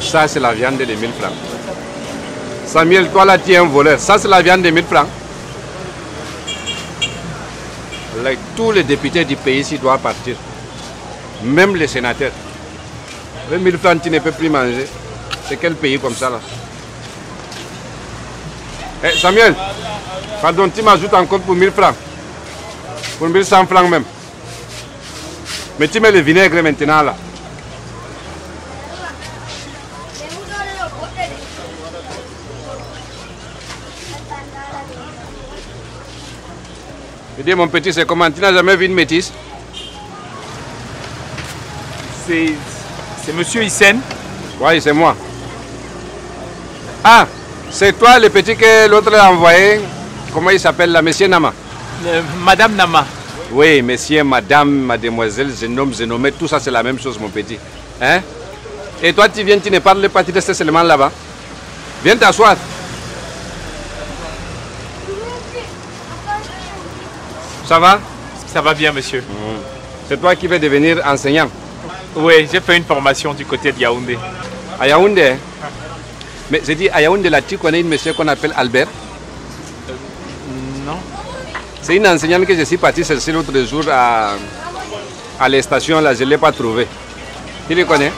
Ça, c'est la viande de 1000 francs. Samuel, toi là, tu es un voleur. Ça, c'est la viande de 1000 francs. Tous les députés du pays ici doivent partir. Même les sénateurs. Les 1000 francs, tu ne peux plus manger. C'est quel pays comme ça là? Hey, Samuel, pardon, tu m'ajoutes encore pour 1000 francs. Pour 1100 francs même. Mais tu mets le vinaigre maintenant là. Je dis mon petit, c'est comment? Tu n'as jamais vu une métisse? C'est monsieur Hyssen? Oui, c'est moi. Ah, c'est toi le petit que l'autre a envoyé. Comment il s'appelle là? Monsieur Nama. Madame Nama. Oui, monsieur, madame, mademoiselle, jeune homme, jeune homme, tout ça c'est la même chose mon petit. Hein? Et toi tu viens, tu ne parles pas, tu restes seulement là-bas. Viens t'asseoir. Ça va? Ça va bien, monsieur. C'est toi qui veux devenir enseignant? Oui, j'ai fait une formation du côté de Yaoundé. À Yaoundé? Mais j'ai dit, à Yaoundé, là, tu connais une monsieur qu'on appelle Albert? Non. C'est une enseignante que je suis parti chercher l'autre jour à la station, là, je ne l'ai pas trouvé. Tu le connais?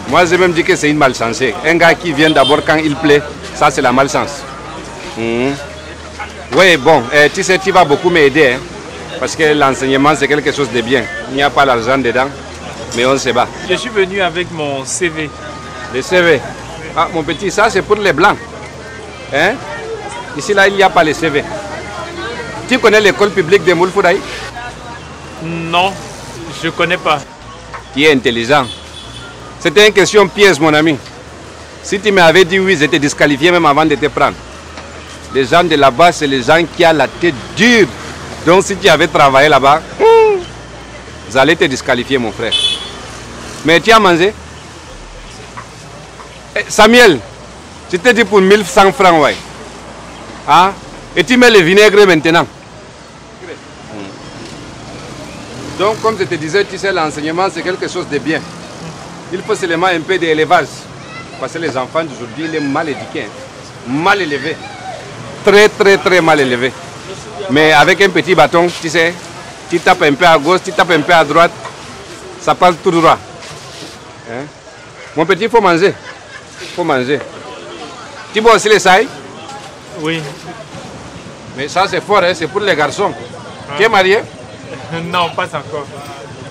Moi, j'ai même dit que c'est une malchancée. Un gars qui vient d'abord quand il plaît, ça c'est la malchance. Oui, bon, tu sais, tu vas beaucoup m'aider, hein, parce que l'enseignement, c'est quelque chose de bien. Il n'y a pas l'argent dedans, mais on se bat. Je suis venu avec mon CV. Le CV? Ah, mon petit, ça, c'est pour les blancs. Hein? Ici, là, il n'y a pas le CV. Tu connais l'école publique de Moulfoudaï? Non, je ne connais pas. Tu es intelligent. C'était une question piège, mon ami. Si tu m'avais dit oui, j'étais disqualifié même avant de te prendre. Les gens de là-bas, c'est les gens qui ont la tête dure. Donc si tu avais travaillé là-bas, j'allais te disqualifier, mon frère. Mais tu as mangé? Samuel, je t'ai dit pour 1100 francs, ouais. Ah? Et tu mets le vinaigre maintenant. Donc, comme je te disais, tu sais, l'enseignement, c'est quelque chose de bien. Il faut seulement un peu d'élevage. Parce que les enfants d'aujourd'hui, ils sont mal éduqués, mal élevés. Très, très, très mal élevés. Mais avec un petit bâton, tu sais, tu tapes un peu à gauche, tu tapes un peu à droite, ça passe tout droit. Hein? Mon petit, il faut manger. Il faut manger. Tu bois aussi les sailles? Oui. Mais ça, c'est fort, hein? C'est pour les garçons. Tu es marié? Non, pas encore.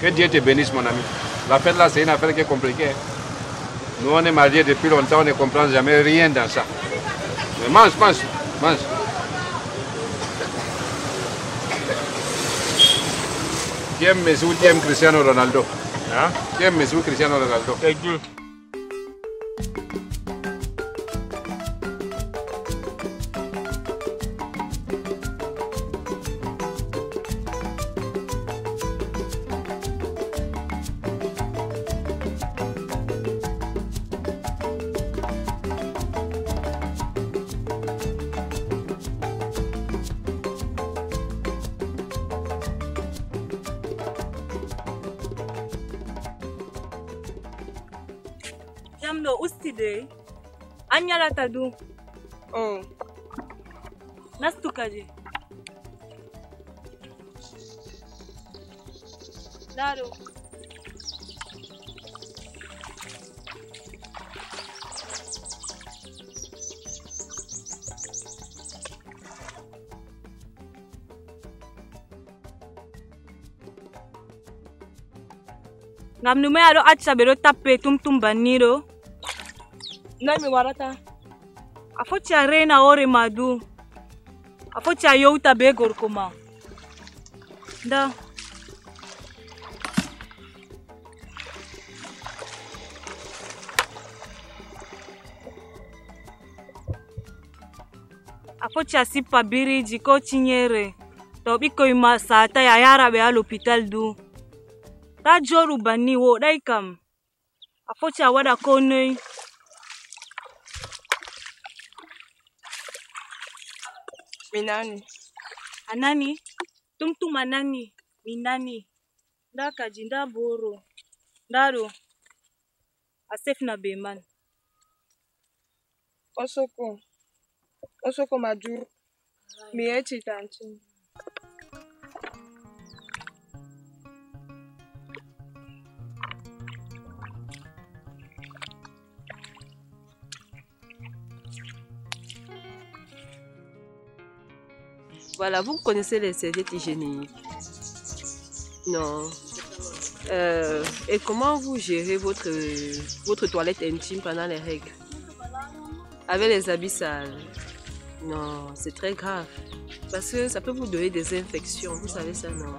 Que Dieu te bénisse, mon ami. La fête là, c'est une affaire qui est compliquée. Nous, on est mariés depuis longtemps, on ne comprend jamais rien dans ça. Mais mange, mange, mange. Tu aimes Messi ou tu aimes Cristiano Ronaldo? Hein? Tu aimes Messi ou Cristiano Ronaldo? Les deux. Jamdo ustide anyala tadu. Oh. Nastukaje. Daro. Ngamnume ado acha bero tape tum baniro. Nami warata. Afoti arena ore madu. Afoti ayouta begor koma. Da. Afoti asipa biri jiko chinyere. Tobiko ima sata ya yara be al hospital du. Ta joru bani wo dai kam. Afoti awada konoi. Minani. Anani? Tumtum anani? Minani? Da kaji da boro. Daro. Asef na beman. Osoko Majur. Mieti tanti. Voilà, vous connaissez les serviettes hygiéniques? Non. Et comment vous gérez votre toilette intime pendant les règles? Avec les habits sales? Non, c'est très grave. Parce que ça peut vous donner des infections. Vous savez ça, non?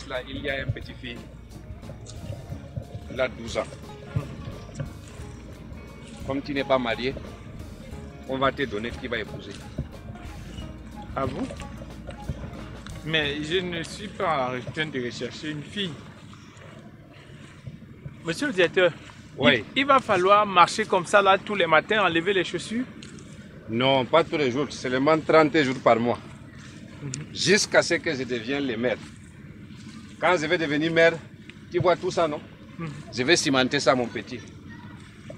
Là, il y a un petit fille, il a 12 ans. Comme tu n'es pas marié, on va te donner qui va épouser. À vous? Mais je ne suis pas en train de rechercher une fille. Monsieur le directeur, oui. Il va falloir marcher comme ça là tous les matins, enlever les chaussures? Non, pas tous les jours, seulement 30 jours par mois. Jusqu'à ce que je devienne le maire. Quand je vais devenir maire, tu vois tout ça, non? Je vais cimenter ça, mon petit.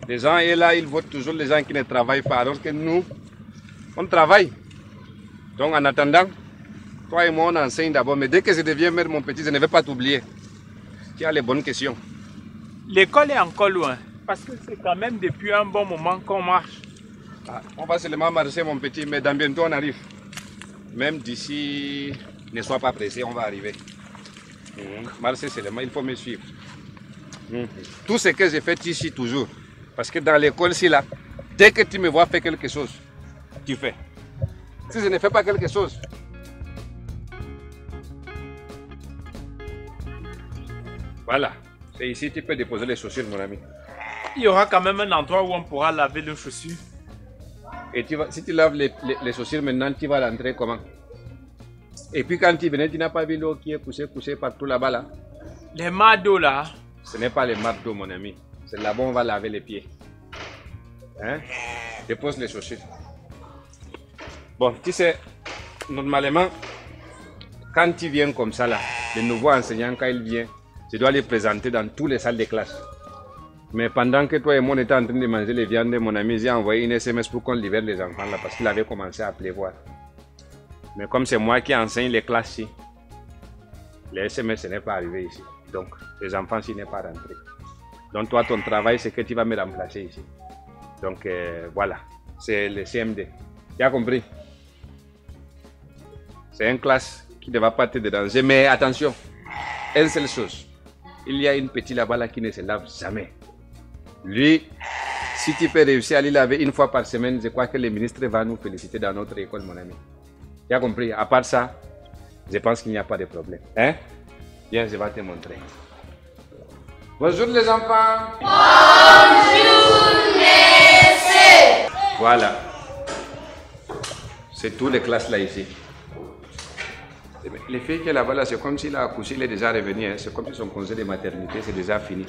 Les gens, et là, ils votent toujours les gens qui ne travaillent pas, alors que nous, on travaille. Donc, en attendant, toi et moi, on enseigne d'abord. Mais dès que je deviens maire, mon petit, je ne vais pas t'oublier. Tu as les bonnes questions. L'école est encore loin, parce que c'est quand même depuis un bon moment qu'on marche. Ah, on va seulement marcher, mon petit, mais dans bientôt, on arrive. Même d'ici, ne sois pas pressé, on va arriver. Marcher seulement, il faut me suivre. Tout ce que j'ai fait ici toujours, parce que dans l'école, si là, dès que tu me vois faire quelque chose, tu fais. Si je ne fais pas quelque chose, voilà, c'est ici tu peux déposer les chaussures, mon ami. Il y aura quand même un endroit où on pourra laver les chaussures. Et si tu laves les chaussures maintenant, tu vas rentrer comment? Et puis quand tu venais, tu n'as pas vu l'eau qui est poussée partout là-bas là? Les mares d'eau là? Ce n'est pas les mares d'eau, mon ami. C'est là-bas on va laver les pieds. Hein? Dépose les chaussures. Bon, tu sais, normalement, quand tu viens comme ça là, le nouveau enseignant, quand il vient, tu dois les présenter dans toutes les salles de classe. Mais pendant que toi et moi on était en train de manger les viandes, mon ami, j'ai envoyé une SMS pour qu'on libère les enfants là, parce qu'il avait commencé à pleuvoir. Mais comme c'est moi qui enseigne les classes ici, les SMS n'est pas arrivé ici. Donc, les enfants ici n'est pas rentré. Donc toi, ton travail, c'est que tu vas me remplacer ici. Donc voilà, c'est le CMD. Tu as compris? C'est une classe qui ne va pas te déranger. Mais attention, une seule chose. Il y a une petite là-bas là qui ne se lave jamais. Lui, si tu peux réussir à lui laver une fois par semaine, je crois que le ministre va nous féliciter dans notre école, mon ami. Tu as compris? À part ça, je pense qu'il n'y a pas de problème. Hein? Viens, je vais te montrer. Bonjour les enfants. Bonjour, monsieur. Voilà. C'est toutes les classes là ici. Les filles qui sont là-bas, c'est comme s'il a accouché, il est déjà revenu. Hein. C'est comme si son congé de maternité, c'est déjà fini.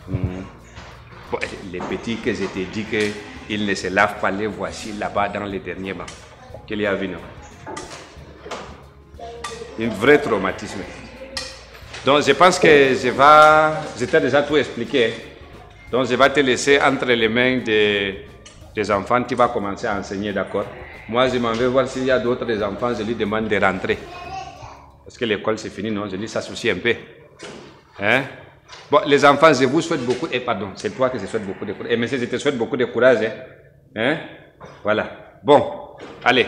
Bon, les petits que je t'ai dit qu'ils ne se lavent pas, les voici là-bas dans les derniers bancs. Qu'il y a vu, non? Un vrai traumatisme. Donc je pense que je t'ai déjà tout expliqué. Donc je vais te laisser entre les mains des enfants, tu vas commencer à enseigner, d'accord? Moi je m'en vais voir s'il y a d'autres enfants, je lui demande de rentrer. Parce que l'école c'est fini, non? Je lui s'associe un peu. Hein? Bon, les enfants, je vous souhaite beaucoup, et pardon, c'est toi que je souhaite beaucoup de courage. Et monsieur, je te souhaite beaucoup de courage. Hein? Voilà. Bon, allez.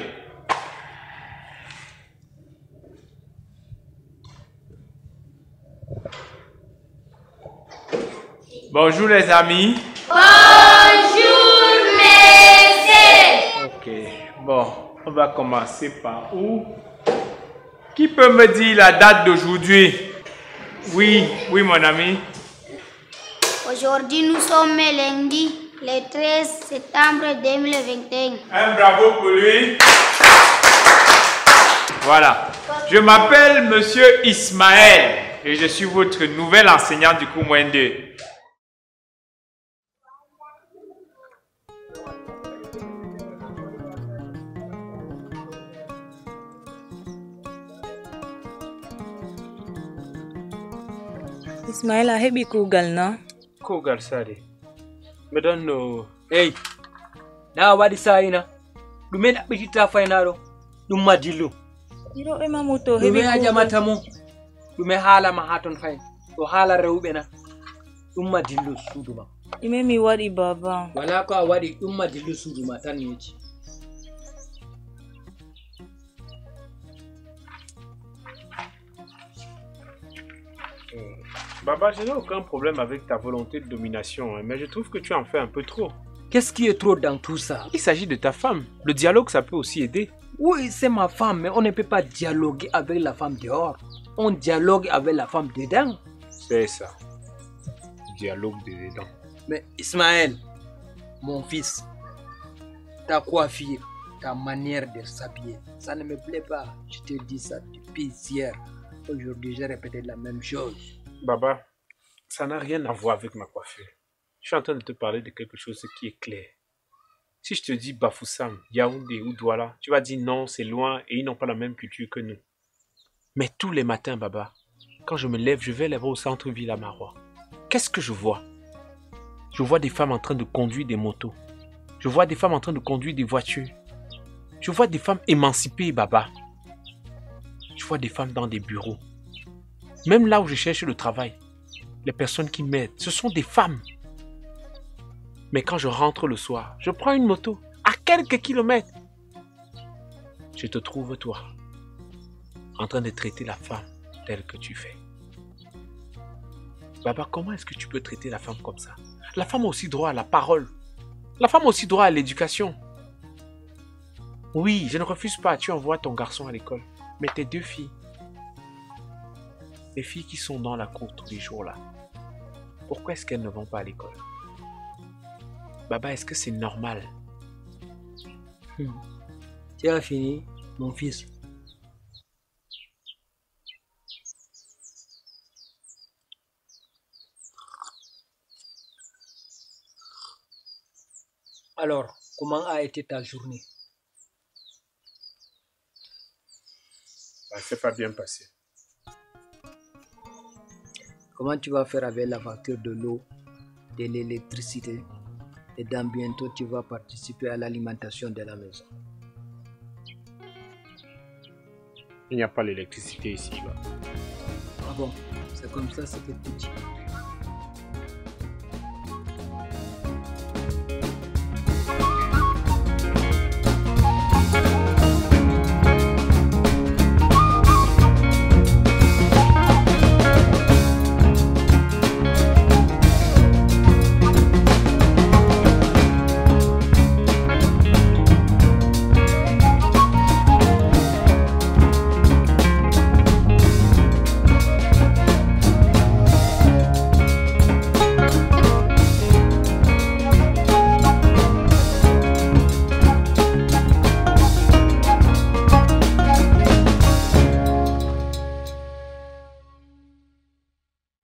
Bonjour les amis. Bonjour, monsieur. Ok, bon, on va commencer par où? Qui peut me dire la date d'aujourd'hui? Oui, mon ami. Aujourd'hui, nous sommes lundi, le 13 septembre 2021. Un bravo pour lui. Voilà. Je m'appelle Monsieur Ismaël et je suis votre nouvel enseignant du cours moins 2. Ismail a heɓi kugal na? Kugal sare. Me don no. Hey, na waɗi sayina ɗume ɗaɓɓititta faynaɗo ɗum madillu Iroɓe ma moto ɗume heɓi a jamata mo ɗume haalama ha ton fayin ɗo haala rewɓe na ɗum madillu suudu ma ɗume mi waɗi baba? wala ko a waɗi ɗum madillu suudu ma tan yeji. Baba, je n'ai aucun problème avec ta volonté de domination, hein, mais je trouve que tu en fais un peu trop. Qu'est-ce qui est trop dans tout ça? Il s'agit de ta femme. Le dialogue, ça peut aussi aider. Oui, c'est ma femme, mais on ne peut pas dialoguer avec la femme dehors. On dialogue avec la femme dedans. C'est ça. Dialogue dedans. Mais Ismaël, mon fils, ta coiffure, ta manière de s'habiller, ça ne me plaît pas. Je te dis ça depuis hier. Aujourd'hui, j'ai répété la même chose. Baba, ça n'a rien à voir avec ma coiffure. Je suis en train de te parler de quelque chose qui est clair. Si je te dis Bafoussam, Yaoundé ou Douala, tu vas dire non, c'est loin et ils n'ont pas la même culture que nous. Mais tous les matins, Baba, quand je me lève, je vais là-bas au centre-ville à Marois. Qu'est-ce que je vois? Je vois des femmes en train de conduire des motos. Je vois des femmes en train de conduire des voitures. Je vois des femmes émancipées, Baba. Je vois des femmes dans des bureaux. Même là où je cherche le travail, les personnes qui m'aident, ce sont des femmes. Mais quand je rentre le soir, je prends une moto à quelques kilomètres. Je te trouve, toi, en train de traiter la femme telle que tu fais. Baba, comment est-ce que tu peux traiter la femme comme ça? La femme a aussi droit à la parole. La femme a aussi droit à l'éducation. Oui, je ne refuse pas, tu envoies ton garçon à l'école. Mais tes deux filles, les filles qui sont dans la cour tous les jours là, pourquoi est-ce qu'elles ne vont pas à l'école? Baba, est-ce que c'est normal? Tu as fini, mon fils. Alors, comment a été ta journée? Ça s'est pas bien passé. Comment tu vas faire avec la facture de l'eau, de l'électricité? Et dans bientôt, tu vas participer à l'alimentation de la maison. Il n'y a pas l'électricité ici. Là. Ah bon, c'est comme ça, c'est que tu dis.